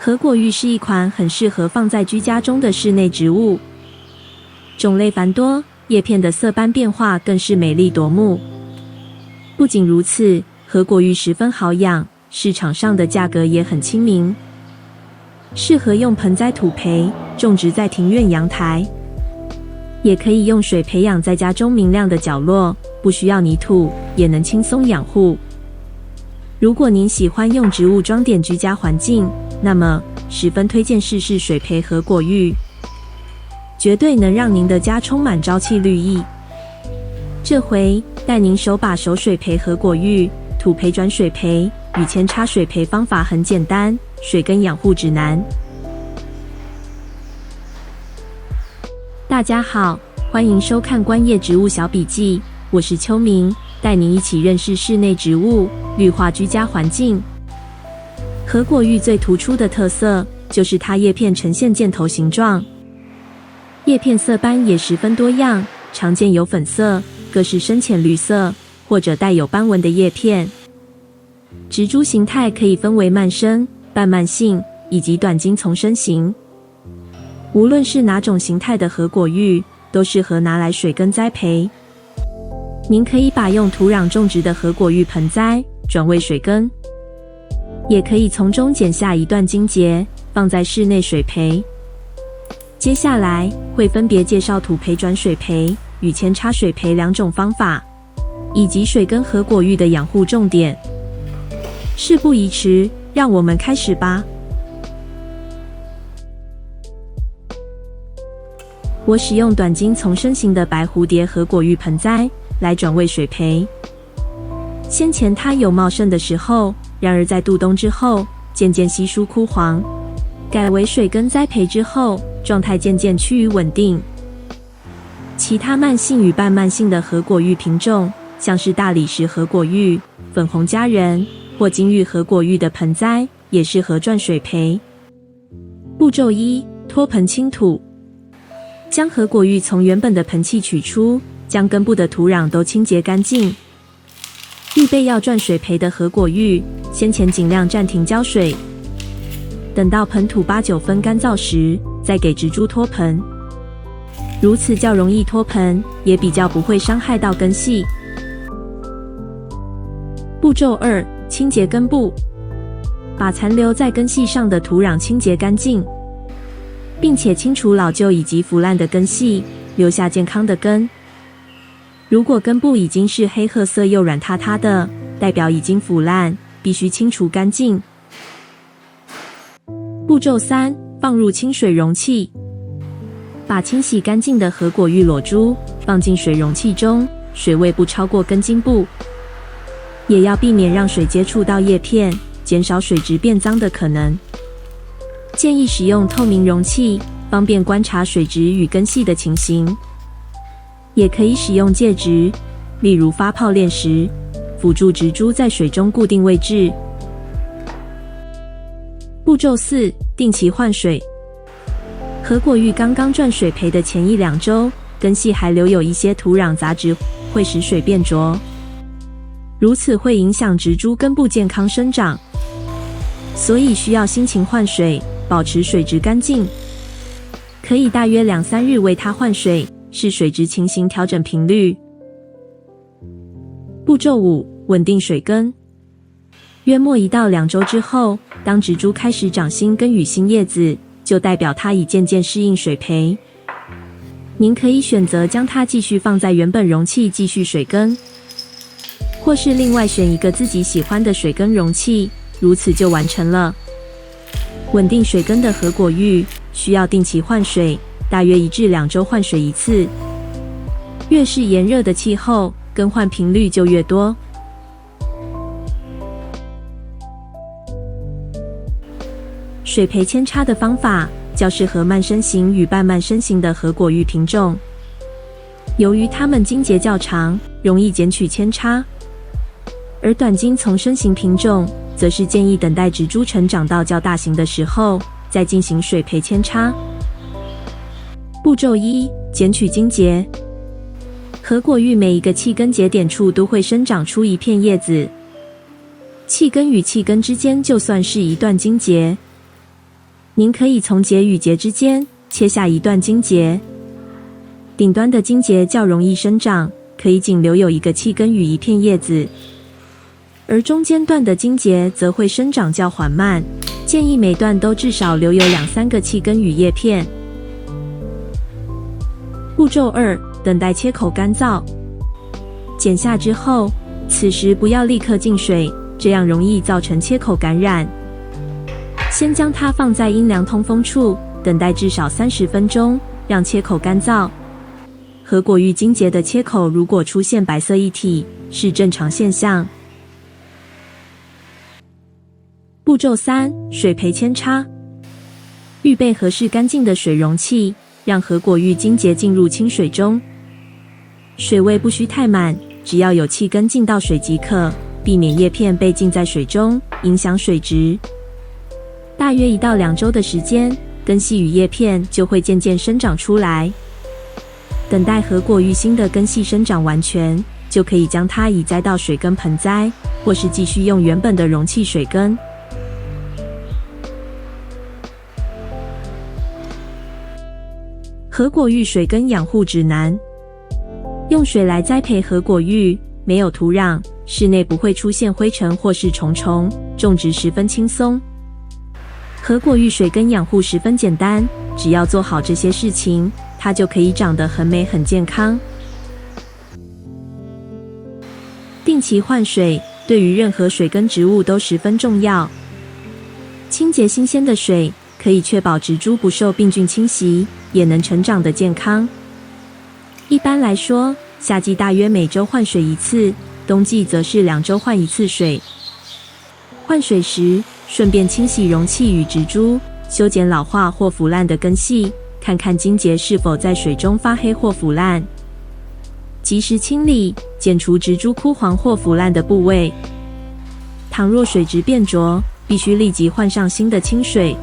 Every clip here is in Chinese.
合果芋是一款很适合放在居家中的室内植物，种类繁多，叶片的色斑变化更是美丽夺目。不仅如此，合果芋十分好养，市场上的价格也很亲民，适合用盆栽土培种植在庭院阳台，也可以用水培养在家中明亮的角落，不需要泥土也能轻松养护。如果您喜欢用植物装点居家环境，那么十分推荐试试水培合果芋，绝对能让您的家充满朝气绿意。这回带您手把手水培合果芋，土培转水培与扦插水培方法很简单，水根养护指南。大家好，欢迎收看观叶植物小笔记，我是秋明，带您一起认识室内植物，绿化居家环境。合果芋最突出的特色就是它叶片呈现箭头形状，叶片色斑也十分多样，常见有粉色、各式深浅绿色或者带有斑纹的叶片。植株形态可以分为蔓生、半蔓性以及短茎丛生型。无论是哪种形态的合果芋，都适合拿来水耕栽培。您可以把用土壤种植的合果芋盆栽转为水耕，也可以从中剪下一段茎节，放在室内水培。接下来会分别介绍土培转水培与扦插水培两种方法，以及水耕合果芋的养护重点。事不宜迟，让我们开始吧。我使用短茎丛生型的白蝴蝶合果芋盆栽来转为水培。先前它有茂盛的时候，然而在度冬之后渐渐稀疏枯黄，改为水耕栽培之后，状态渐渐趋于稳定。其他慢性与半慢性的合果芋品种，像是大理石合果芋、粉红佳人或金玉合果芋的盆栽，也适合转水培。步骤一：脱盆清土。将合果芋从原本的盆器取出，将根部的土壤都清洁干净。预备要转水培的合果芋，先前尽量暂停浇水，等到盆土8、9分干燥时，再给植株脱盆。如此较容易脱盆，也比较不会伤害到根系。步骤2：清洁根部。把残留在根系上的土壤清洁干净，并且清除老旧以及腐烂的根系，留下健康的根。如果根部已经是黑褐色又软塌塌的，代表已经腐烂，必须清除干净。步骤3：放入清水容器。把清洗干净的合果芋裸株放进水容器中，水位不超过根茎部，也要避免让水接触到叶片，减少水质变脏的可能。建议使用透明容器，方便观察水质与根系的情形。也可以使用介质，例如发泡链石，辅助植株在水中固定位置。步骤4：定期换水。合果芋刚刚转水培的前1、2周，根系还留有一些土壤杂质，会使水变浊，如此会影响植株根部健康生长，所以需要辛勤换水，保持水质干净。可以大约2、3日为它换水，视水质情形调整频率。步骤5：稳定水根。约莫1到2周之后，当植株开始长新根与新叶子，就代表它已渐渐适应水培。您可以选择将它继续放在原本容器继续水耕，或是另外选一个自己喜欢的水耕容器，如此就完成了。稳定水根的合果芋需要定期换水，大约1至2周换水1次。越是炎热的气候，更换频率就越多。水培扦插的方法较适合蔓生型与半蔓生型的合果芋品种，由于它们茎节较长，容易剪取扦插。而短茎丛生型品种则是建议等待植株成长到较大型的时候，再进行水培扦插。步骤1：剪取茎节。合果芋每一个气根节点处都会生长出一片叶子，气根与气根之间就算是一段茎节。您可以从节与节之间切下一段茎节，顶端的茎节较容易生长，可以仅留有一个气根与一片叶子，而中间段的茎节则会生长较缓慢，建议每段都至少留有2-3个气根与叶片。步骤2：等待切口干燥。剪下之后，此时不要立刻进水，这样容易造成切口感染。先将它放在阴凉通风处，等待至少30分钟，让切口干燥。和果玉茎节的切口如果出现白色液体，是正常现象。步骤3：水培扦插。预备合适干净的水容器，让和果玉茎节进入清水中。水位不需太满，只要有气根进到水即可，避免叶片被浸在水中，影响水质。大约1到2周的时间，根系与叶片就会渐渐生长出来。等待和果玉新的根系生长完全，就可以将它移栽到水根盆栽，或是继续用原本的容器水根。和果玉水根养护指南：用水来栽培和果玉，没有土壤，室内不会出现灰尘或是虫，种植十分轻松。和果玉水根养护十分简单，只要做好这些事情，它就可以长得很美很健康。定期换水对于任何水根植物都十分重要。清洁新鲜的水可以确保植株不受病菌侵袭，也能成长得健康。一般来说，夏季大约每周换水1次，冬季则是2周换1次水。换水时，顺便清洗容器与植株，修剪老化或腐烂的根系，看看茎节是否在水中发黑或腐烂。及时清理，剪除植株枯黄或腐烂的部位。倘若水质变浊，必须立即换上新的清水。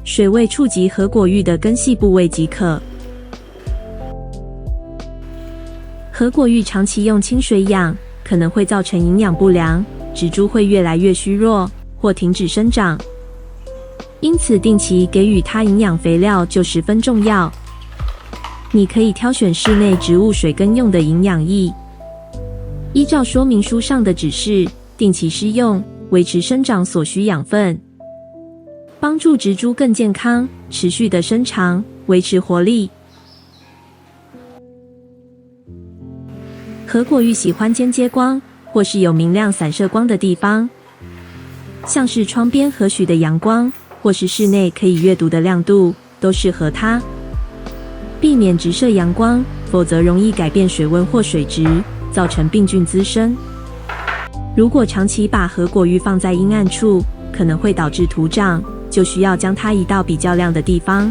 水未触及和果玉的根系部位即可。和果玉长期用清水养，可能会造成营养不良，植株会越来越虚弱或停止生长。因此，定期给予它营养肥料就十分重要。你可以挑选室内植物水根用的营养液，依照说明书上的指示，定期施用，维持生长所需养分，帮助植株更健康，持续的生长，维持活力。和果玉喜欢间接光，或是有明亮散射光的地方，像是窗边和煦的阳光，或是室内可以阅读的亮度，都适合它。避免直射阳光，否则容易改变水温或水质，造成病菌滋生。如果长期把和果玉放在阴暗处，可能会导致徒长，就需要将它移到比较亮的地方。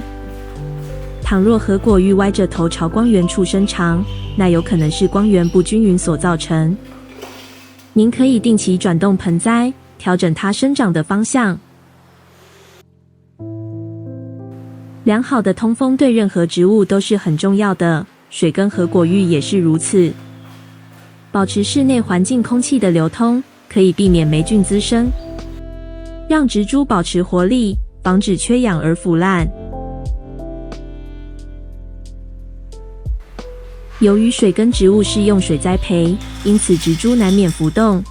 倘若和果玉歪着头朝光源处生长，那有可能是光源不均匀所造成。您可以定期转动盆栽，调整它生长的方向。良好的通风对任何植物都是很重要的，水根和果玉也是如此。保持室内环境空气的流通，可以避免霉菌滋生，让植株保持活力，防止缺氧而腐烂。由于水根植物是用水栽培，因此植株难免浮动，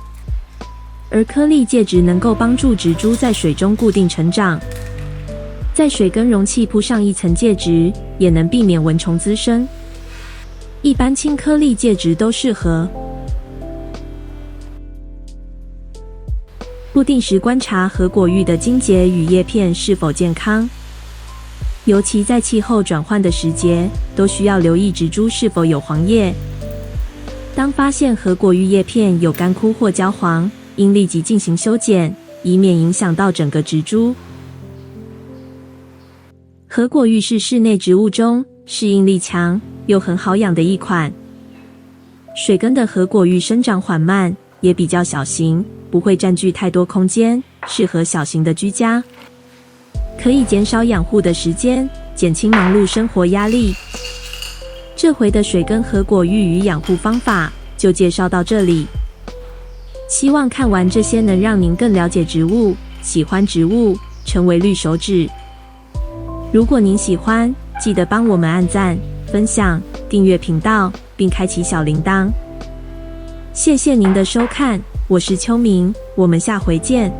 而颗粒介质能够帮助植株在水中固定成长。在水根容器铺上一层介质，也能避免蚊虫滋生。一般轻颗粒介质都适合。不定时观察和果玉的茎节与叶片是否健康，尤其在气候转换的时节，都需要留意植株是否有黄叶。当发现和果玉叶片有干枯或焦黄，应立即进行修剪，以免影响到整个植株。和果玉是室内植物中适应力强又很好养的一款。水根的和果玉生长缓慢，也比较小型，不会占据太多空间，适合小型的居家，可以减少养护的时间，减轻忙碌生活压力。这回的水根和果玉与养护方法就介绍到这里。希望看完这些能让您更了解植物，喜欢植物，成为绿手指。如果您喜欢，记得帮我们按赞、分享、订阅频道，并开启小铃铛。谢谢您的收看，我是秋明，我们下回见。